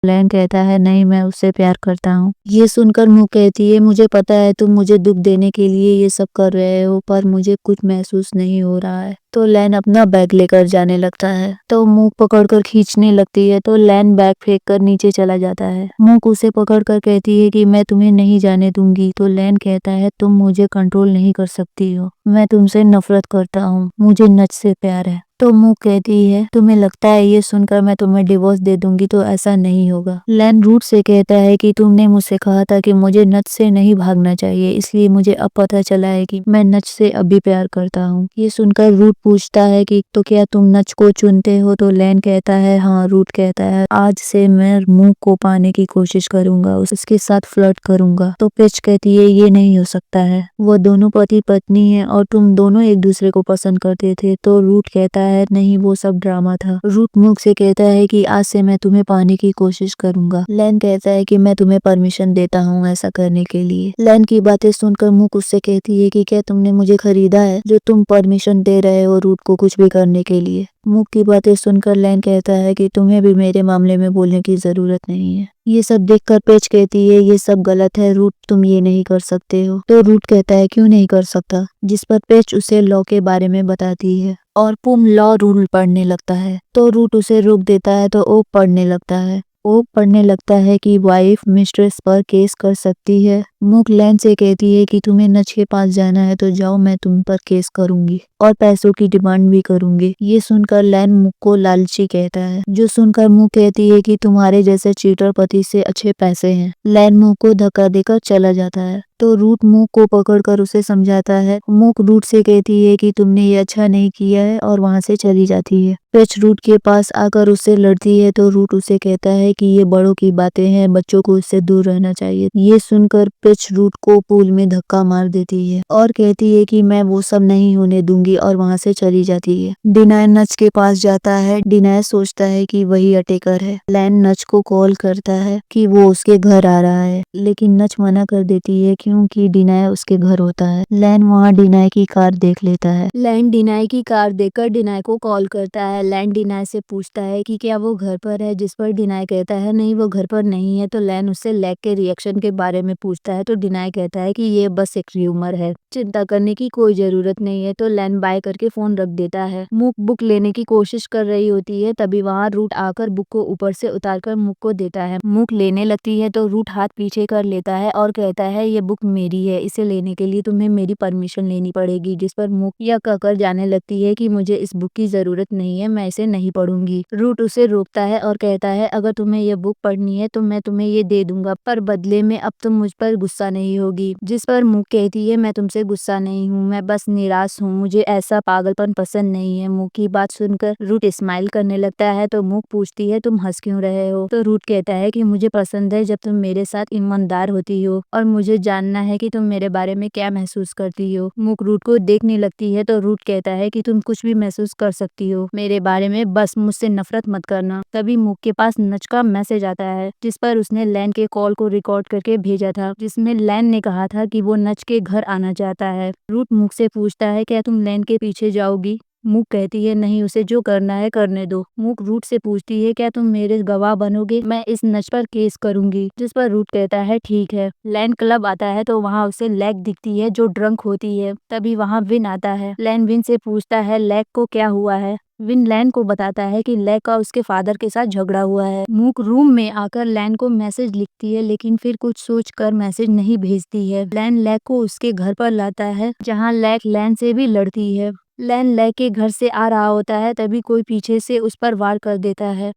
लैन कहता है नहीं, मैं उससे प्यार करता हूँ। ये सुनकर मूक कहती है मुझे पता है तुम मुझे दुख देने के लिए ये सब कर रहे हो, पर मुझे कुछ महसूस नहीं हो रहा है। तो लैन अपना बैग लेकर जाने लगता है, तो मूक पकड़कर खींचने लगती है, तो लैन बैग फेंक कर नीचे चला जाता है। मूक उसे पकड़कर कहती है कि मैं तुम्हें नहीं जाने दूंगी। तो लैन कहता है तुम मुझे कंट्रोल नहीं कर सकती हो, मैं तुमसे नफरत करता हूँ, मुझे नच से प्यार है। तो मूक कहती है तुम्हें लगता है ये सुनकर मैं तुम्हें डिवोर्स दे दूंगी, तो ऐसा नहीं होगा। लैन रूट से कहता है कि तुमने मुझसे कहा था कि मुझे नच से नहीं भागना चाहिए, इसलिए मुझे अब पता चला है कि मैं नच से अभी प्यार करता हूँ। ये सुनकर रूट पूछता है कि तो क्या तुम नच को चुनते हो? तो लैन कहता है हाँ। रूट कहता है आज से मैं मूक को पाने की कोशिश करूंगा, उसके साथ फ्लर्ट करूंगा। तो पेच कहती है ये नहीं हो सकता है, वो दोनों पति पत्नी है और तुम दोनों एक दूसरे को पसंद करते थे। तो रूट कहता है नहीं, वो सब ड्रामा था। रूट मूक से कहता है कि आज से मैं तुम्हें पाने की कोशिश करूंगा। लैन कहता है कि मैं तुम्हें परमिशन देता हूँ ऐसा करने के लिए। लैन की बातें सुनकर मूक उससे कहती है कि क्या तुमने मुझे खरीदा है जो तुम परमिशन दे रहे हो रूट को कुछ भी करने के लिए? मूक की बातें सुनकर लैन कहता है कि तुम्हें भी मेरे मामले में बोलने की जरूरत नहीं है। ये सब देखकर पेच कहती है ये सब गलत है रूट, तुम ये नहीं कर सकते हो। तो रूट कहता है क्यों नहीं कर सकता, जिस पर पेच उसे लॉ के बारे में बताती है और पुम लॉ रूल पढ़ने लगता है। तो रूट उसे रोक देता है, तो ओक पढ़ने लगता है। ओक पढ़ने लगता है कि वाइफ मिस्ट्रेस पर केस कर सकती है। मूक लैन से कहती है कि तुम्हें नच के पास जाना है तो जाओ, मैं तुम पर केस करूंगी और पैसों की डिमांड भी करूंगी। ये सुनकर लैन मूक को लालची कहता है, जो सुनकर मूक कहती है कि तुम्हारे जैसे चीटर पति से अच्छे पैसे हैं। लैन मूक को धक्का देकर चला जाता है। तो रूट मूक को पकड़कर उसे समझाता है। मूक रूट से कहती है कि तुमने ये अच्छा नहीं किया है और वहां से चली जाती है। पेच रूट के पास आकर उससे लड़ती है, तो रूट उसे कहता है कि ये बड़ों की बातें हैं, बच्चों को इससे दूर रहना चाहिए। ये सुनकर पेच रूट को पूल में धक्का मार देती है और कहती है कि मैं वो सब नहीं होने दूंगी और वहां से चली जाती है। डिनाय नच के पास जाता है। डिनाय सोचता है कि वही अटेकर है। लैन नच को कॉल करता है कि वो उसके घर आ रहा है, लेकिन नच मना कर देती है क्योंकि डिनाय उसके घर होता है। लैन वहाँ डिनाय की कार देख लेता है। लैन डिनाय की कार देखकर डिनाय को कॉल करता है। लैन डिनाय से पूछता है कि क्या वो घर पर है, जिस पर डिनाय कहता है नहीं, वो घर पर नहीं है। तो लैन उससे लैग के रिएक्शन के बारे में पूछता है, तो डिनाय कहता है कि ये बस एक र्यूमर है, चिंता करने की कोई जरूरत नहीं है। तो लैन बाय करके फोन रख देता है। मूक बुक लेने की कोशिश कर रही होती है, तभी वहाँ रूट आकर बुक को ऊपर से उतारकर मूक को देता है। मूक लेने लगती है तो रूट हाथ पीछे कर लेता है और कहता है ये बुक मेरी है, इसे लेने के लिए तुम्हें मेरी परमिशन लेनी पड़ेगी। जिस पर मूक यह कहकर जाने लगती है कि मुझे इस बुक की जरूरत नहीं है, मैं इसे नहीं पढ़ूंगी। रूट उसे रोकता है और कहता है अगर तुम्हें यह बुक पढ़नी है तो मैं तुम्हें ये दे दूंगा, पर बदले में अब तुम मुझ पर गुस्सा नहीं होगी। जिस पर मूक कहती है मैं तुमसे गुस्सा नहीं हूँ, मैं बस निराश हूँ, मुझे ऐसा पागलपन पसंद नहीं है। मूक की बात सुनकर रूट स्माइल करने लगता है। तो मूक पूछती है तुम हंस क्यों रहे हो? तो रूट कहता है कि मुझे पसंद है जब तुम मेरे साथ ईमानदार होती हो और मुझे जानना है कि तुम मेरे बारे में क्या महसूस करती हो। मूक रूट को देखने लगती है तो रूट कहता है कि तुम कुछ भी महसूस कर सकती हो मेरे बारे में, बस मुझसे नफरत मत करना। तभी मूक के पास नच का मैसेज आता है, जिस पर उसने लैन के कॉल को रिकॉर्ड करके भेजा था, जिसमें लैन ने कहा था कि वो नच के घर आना चाहता है। रूट मूक से पूछता है क्या तुम लैन के पीछे जाओगी? मूक कहती है नहीं, उसे जो करना है करने दो। मूक रूट से पूछती है क्या तुम मेरे गवाह बनोगे, मैं इस नच पर केस करूंगी। जिस पर रूट कहता है ठीक है। लैन क्लब आता है तो वहाँ उसे लैग दिखती है जो ड्रंक होती है। तभी वहाँ विन आता है। लैन विन से पूछता है लैग को क्या हुआ है। विन लैन को बताता है कि लैग का उसके फादर के साथ झगड़ा हुआ है। मूक रूम में आकर लैन को मैसेज लिखती है, लेकिन फिर कुछ सोचकर मैसेज नहीं भेजती है। लैन लैग को उसके घर पर लाता है, जहाँ लैग लैन से भी लड़ती है। लैन लैग के घर से आ रहा होता है, तभी कोई पीछे से उस पर वार कर देता है।